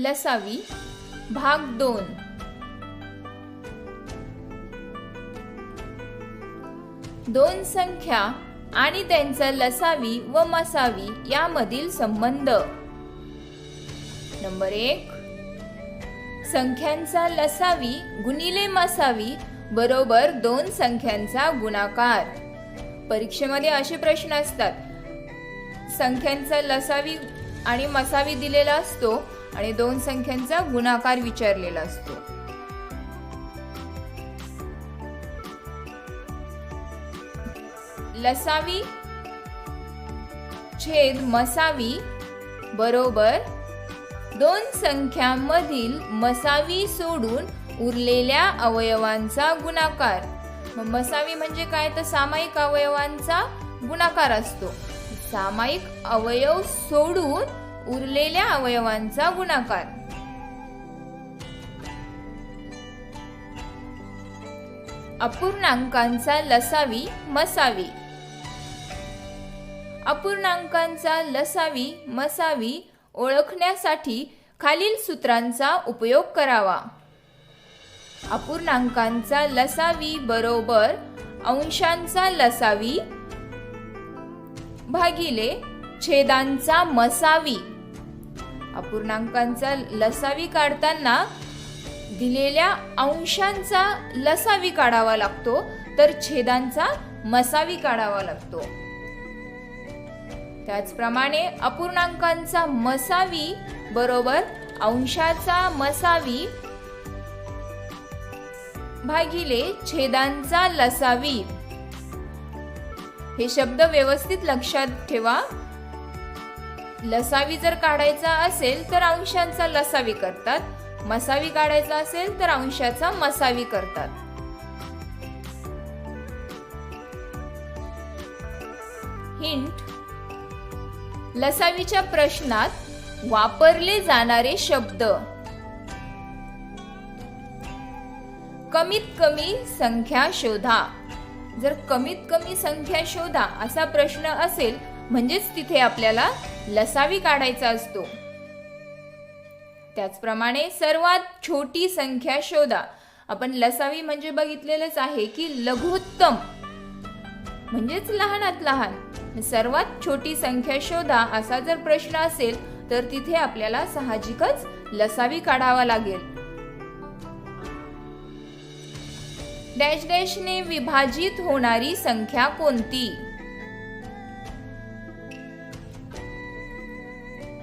लसावी भाग 2. दोन संख्या आणि त्यांचा लसावी व मसावी यामधील संबंध. नंबर 1. संख्यांचा लसावी गुणिले मसावी बरोबर दोन संख्यांचा गुणाकार. परीक्षेमध्ये असे प्रश्न असतात. संख्यांचा लसावी आणि मसावी दिलेला असतो आणि दोन संख्यांचा गुणाकार विचारलेला असतो. लसावी छेद मसावी बरोबर दोन संख्यांमधील मसावी सोडून उरलेल्या अवयवांचा गुणाकार. मसावी म्हणजे काय तर सामायिक अवयवांचा गुणाकार असतो. सामायिक अवयव सोडून उरलेल्या अवयवांचा गुणाकार. अपूर्णांकांचा लसावी मसावी. अपूर्णांकांचा लसावी मसावी ओळखण्यासाठी खालील सूत्रांचा उपयोग करावा. अपूर्णांकांचा लसावी बरोबर अंशांचा लसावी भागिले छेदांचा मसावी. अपूर्णांकांचा लसावी काढताना दिलेल्या अंशांचा लसावी काढावा लागतो तर छेदांचा मसावी काढावा लागतो. त्याचप्रमाणे अपूर्णांकांचा मसावी बरोबर अंशाचा मसावी भागिले छेदांचा लसावी. हे शब्द व्यवस्थित लक्षात ठेवा. लसावी जर काढायचा असेल तर अंशांचा लसावी करतात, मसावी काढायचा असेल तर अंशाचा मसावी करतात. हिंट. लसावीच्या प्रश्नात वापरले जाणारे शब्द. कमीत कमी संख्या शोधा. जर कमीत कमी संख्या शोधा असा प्रश्न असेल म्हणजेच तिथे आपल्याला लसावी काढायचा असतो. त्याचप्रमाणे सर्वात छोटी संख्या शोधा. आपण लसावी म्हणजे बघितलेलंच आहे की लघुत्तम म्हणजेच लहानात लहान. सर्वात छोटी संख्या शोधा असा जर प्रश्न असेल तर तिथे आपल्याला साहजिकच लसावी काढावा लागेल. डॅश डॅशने विभाजित होणारी संख्या कोणती?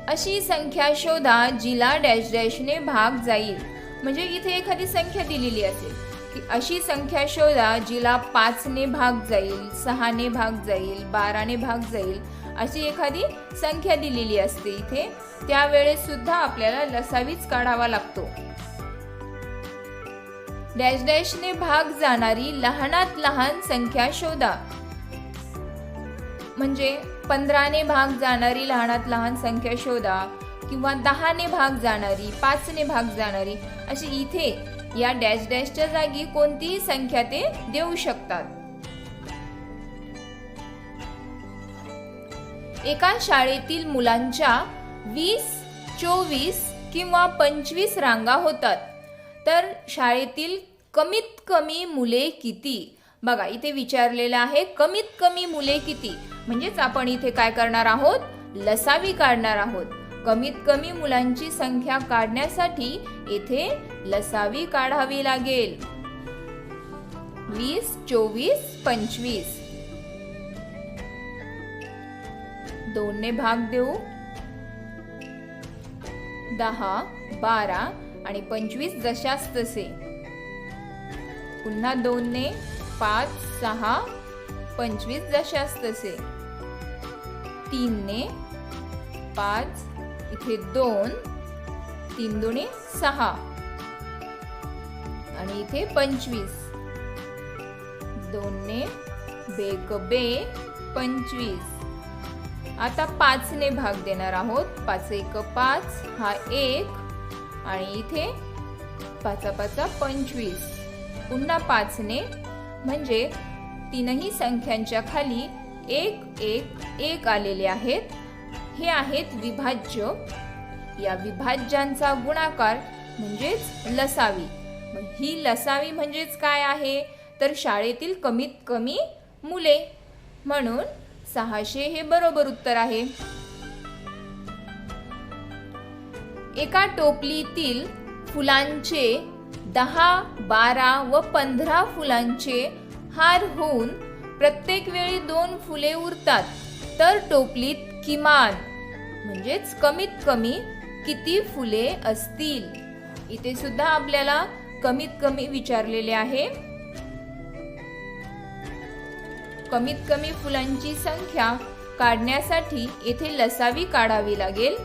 अशी संख्या शोधा जिला डॅश डॅशने भाग जाईल. म्हणजे इथे एखादी संख्या दिलेली असेल की अशी संख्या शोधा जिला 5 ने भाग जाईल, 6 ने भाग जाईल, 12 ने भाग जाईल. अशी एखादी संख्या दिलेली असते इथे. त्यावेळेस सुद्धा आपल्याला लसावीच काढावा लागतो. डॅश डॅशने भाग जाणारी लहानात लहान संख्या शोधा. म्हणजे 15 ने भाग जाणारी लहानात लहान संख्या शोधा किंवा 10 ने भाग जाणारी, 5 ने भाग जाणारी. अशी इथे या डॅश डॅशच्या जागी कोणतीही संख्या ते देऊ शकतात. एका शाळेतील मुलांच्या 20, 24 किंवा 25 रांगा होतात. तर शाळेतील कमीत कमी मुले किती? बघा इथे विचारलेलं आहे कमीत कमी मुले किती. म्हणजेच आपण इथे काय करणार आहोत? लसावी काढणार आहोत. कमीत कमी मुलांची संख्या काढण्यासाठी इथे लसावी काढावी लागेल. 20, 24, 25. 2 ने भाग देऊ. 10, 12 आणि 25 जशास तसे. पुन्हा 2 ने 5, 6, 25 जशास तसे. 3 ने 5, इथे 2, 3 दुणे 6 आणि इथे 25. 2 ने बेक बे 25. आता 5 ने भाग देणार आहोत. 5 एक 5 हा 1 आणि इथे 5 5 25. पुन्हा 5 ने म्हणजे तीनही संख्यांच्या खाली 1 1 1 आलेले आहेत. हे आहेत विभाज्य. या विभाज्यांचा गुणाकार म्हणजेच लसावी. मग ही लसावी म्हणजेच काय आहे, तर शाळेतील कमीत कमी मुले, म्हणून 600 हे बरोबर उत्तर आहे. एका टोपलीतील फुलांचे 10, 12 व 15 फुलांचे हार होऊन प्रत्येक वेळी 2 फुले उरतात, तर टोपलीत किमान म्हणजेच कमीत कमी किती फुले असतील. इथे सुद्धा आपल्याला कमीत कमी विचारलेले आहे. कमीत कमी फुलांची संख्या काढण्यासाठी येथे लसावी काढावी लागेल.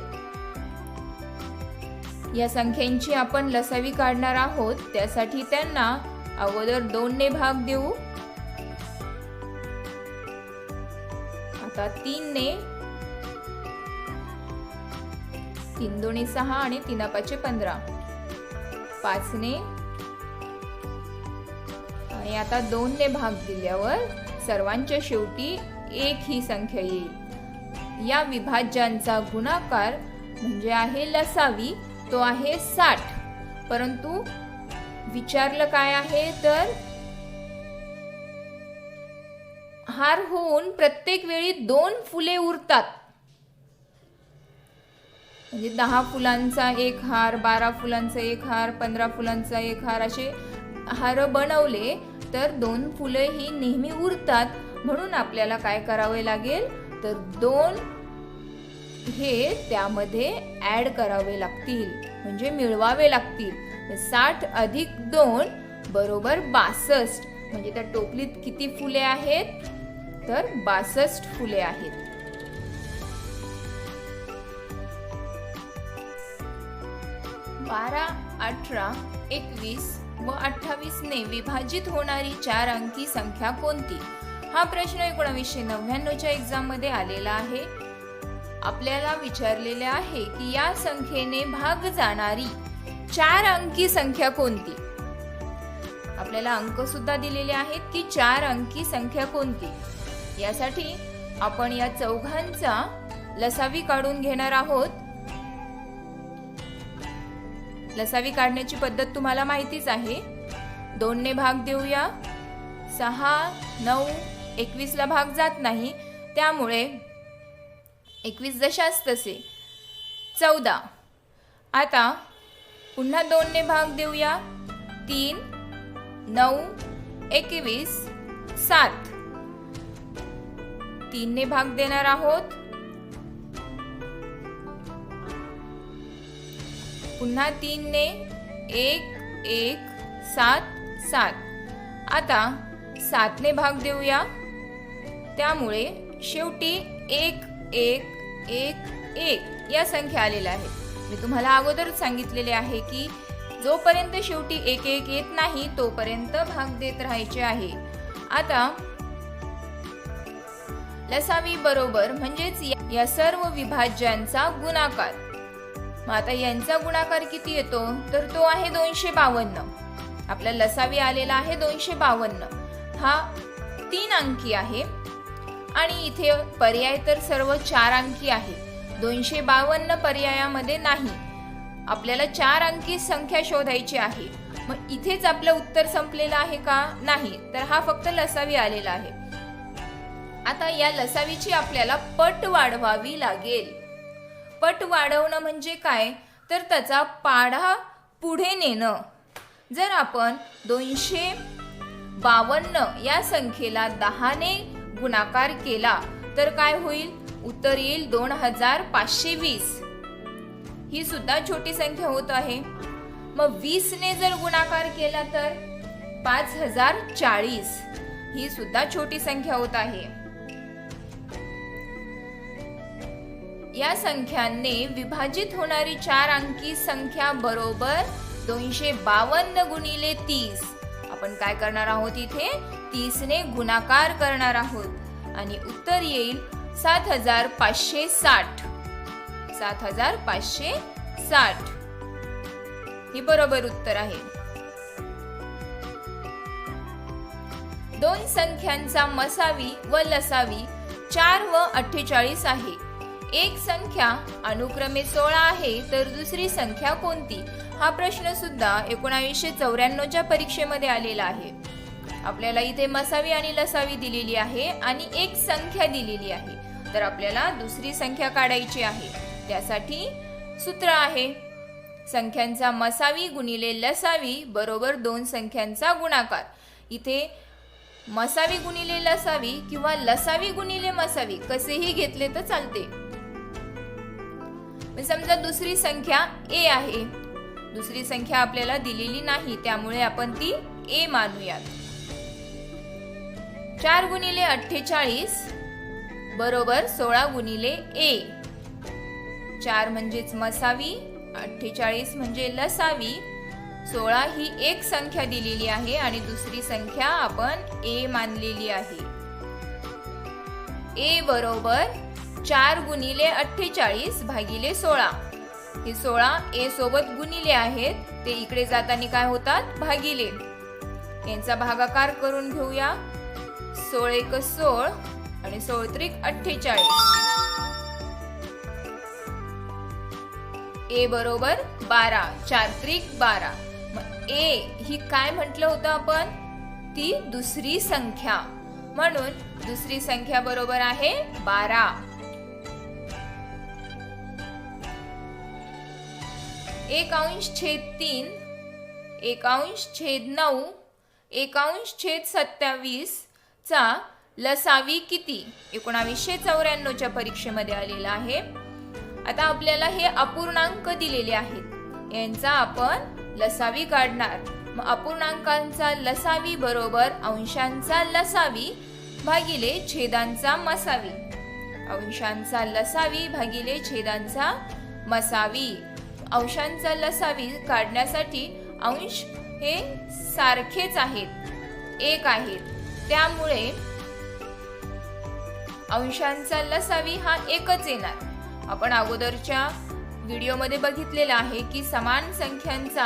या संख्यांची आपण लसावी काढणार आहोत, त्यासाठी त्यांना अगोदर 2 ने भाग देऊ. आता 3 ने, 3 2 6 आणि 3 5 15, 5 ने आणि आता 2 ने भाग दिल्यावर सर्वांच्या शेवटी 1 ही संख्या येईल. या विभाज्यांचा गुणाकार म्हणजे आहे लसावी, तो आहे 60. परंतु विचारलं काय आहे, तर हार होऊन प्रत्येक वेळी 2 फुले उरतात. म्हणजे 10 फुलांचा एक हार, 12 फुलांचा एक हार, 15 फुलांचा एक हार, असे हार बनवले तर 2 फुले ही नेहमी उरतात. म्हणून आपल्याला काय करावे लागेल, तर 2 हे त्यामध्ये ऍड करावे लागतील, म्हणजे मिळवावे लागतील. 60 अधिक 2 बरोबर 62. म्हणजे त्या टोपलीत किती फुले आहेत, तर 62 फुले आहेत. बारा, 18, 21 व 28 ने विभाजित होणारी 4 अंकी संख्या कोणती? हा प्रश्न 1999च्या एक्झाम मध्ये आलेला आहे. आपल्याला विचारलेले आहे की या संख्येने भाग जाणारी 4 अंकी संख्या कोणती. आपल्याला अंक सुद्धा दिलेले आहेत की 4 अंकी संख्या कोणती. यासाठी आपण या चौघांचा लसावी काढून घेणार आहोत. लसावी काढण्याची पद्धत तुम्हाला माहितीच आहे. 2 ने भाग देऊया. 6, 9, 21 ला भाग जात नाही, त्यामुळे 21 जशाच तसे 14. आता पुन्हा 2 ने भाग देऊया. 3, 9, 21, 7. 3 ने भाग देणार आहोत. पुन्हा 3 ने 1, 1, 7, 7. आता 7 ने भाग देऊया, त्यामुळे शेवटी 1, 1, 1, 1 या संख्या आलेल्या आहेत. मी तुम्हाला अगोदर सांगितलेले आहे की जोपर्यंत शेवटी 1, 1 येत नाही तोपर्यंत भाग देत राहायचे आहे. आता लसावी बरोबर म्हणजेच या सर्व विभाज्यांचा गुणाकार. मग आता यांचा गुणाकार किती येतो, तर तो आहे 252. आपला लसावी आलेला आहे 252. हा 3 अंकी आहे आणि इथे पर्याय तर सर्व 4 अंकी आहे. 252 पर्यायामध्ये नाही. आपल्याला 4 अंकी संख्या शोधायची आहे. मग इथेच आपलं उत्तर संपलेलं आहे का? नाही, तर हा फक्त लसावी आलेला आहे. आता या लसावीची आपल्याला पट वाढवावी लागेल. पट वाढवणं म्हणजे काय, तर त्याचा पाढा पुढे नेणं. जर आपण 252 या संख्येला 10 ने गुणाकार केला तर काय होईल, उत्तर येईल 2520. ही सुद्धा छोटी संख्या होत आहे. मग 20 ने जर गुणाकार केला तर 5040. ही सुद्धा छोटी संख्या होत आहे. या संख्यांनी विभाजित होणारी 4 अंकी संख्या बरोबर 252 गुणिले 30. आपण काय करणार आहोत, इथे 30 ने गुणाकार करणार आहोत आणि उत्तर येईल 7560. 7560 हे बरोबर उत्तर आहे. 2 संख्यांचा मसावी व लसावी 4 व 48 आहे. एक संख्या अनुक्रमे 16 आहे तर दुसरी संख्या कोणती? हा प्रश्न सुद्धा 1994च्या परीक्षेमध्ये आलेला आहे. आपल्याला इथे मसावी आणि लसावी दिलेली आहे आणि एक संख्या दिलेली आहे. तर आपल्याला दुसरी संख्या काढायची आहे. त्यासाठी सूत्र आहे संख्यांचा मसावी गुणिले लसावी बरोबर 2 संख्यांचा गुणाकार. इथे मसावी गुणिले लसावी किंवा लसावी गुणिले मसावी कसेही घेतले तर चालते. समजा दुसरी संख्या a आहे. दुसरी संख्या आपल्याला दिलेली नाही त्यामुळे आपण ती a मानूयात. 4 गुणिले 48 बरोबर 16 गुणिले a. 4 म्हणजेच मसावी, 48 म्हणजे लसावी. 16 ही एक संख्या दिलेली आहे आणि दुसरी संख्या आपण a मानलेली आहे. a बरोबर 4 गुणिले 48 भागिले 16. हे 16 a सोबत गुणिले आहेत, ते इकडे जाताना काय होतात? भागिले. यांचा भागाकार करून घेऊया. 16 एक 16 आणि 16 त्रिक 48. a बरोबर 12. 4 त्रिक 12. मग a ही काय म्हटलं होतं आपण? ती दुसरी संख्या. म्हणून दुसरी संख्या बरोबर आहे 12. 1/3, 1/9, 1/27 चा लसावी किती? 1994च्या परीक्षेमध्ये आलेला आहे. आता आपल्याला हे अपूर्णांक दिलेले आहेत, यांचा आपण लसावी काढणार. मग अपूर्णांकांचा लसावी बरोबर अंशांचा लसावी भागिले छेदांचा मसावी. अंशांचा लसावी भागिले छेदांचा मसावी. अंशांचा लसावी काढण्यासाठी अंश हे सारखेच आहेत, एक आहेत, त्यामुळे अंशांचा लसावी हा एकच येणार. आपण अगोदरच्या व्हिडिओमध्ये बघितलेला आहे की समान संख्यांचा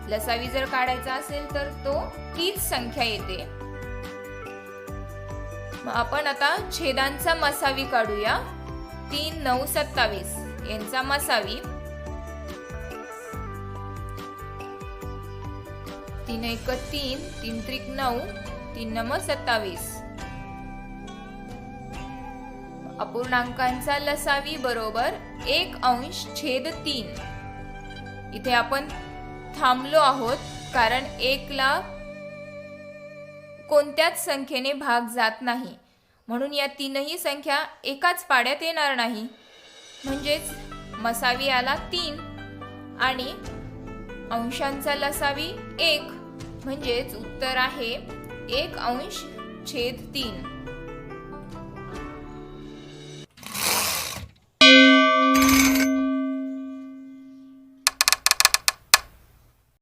लसावी जर काढायचा असेल तर तो तीच संख्या येते. मग आपण आता छेदांचा मसावी काढूया. 3, 9, 27 यांचा मसावी. 3 एक 3, 3 त्रिक 9, 3 नम 27. अपूर्णांकांचा लसावी बरोबर 1/3. इथे आपण थांबलो आहोत कारण 1 ला कोणत्याच संख्येने भाग जात नाही, म्हणून या तीनही संख्या एकाच पाड्यात येणार नाही. म्हणजेच मसावी आला 3 आणि अंशांचा लसावी 1, म्हणजेच उत्तर आहे 1/3.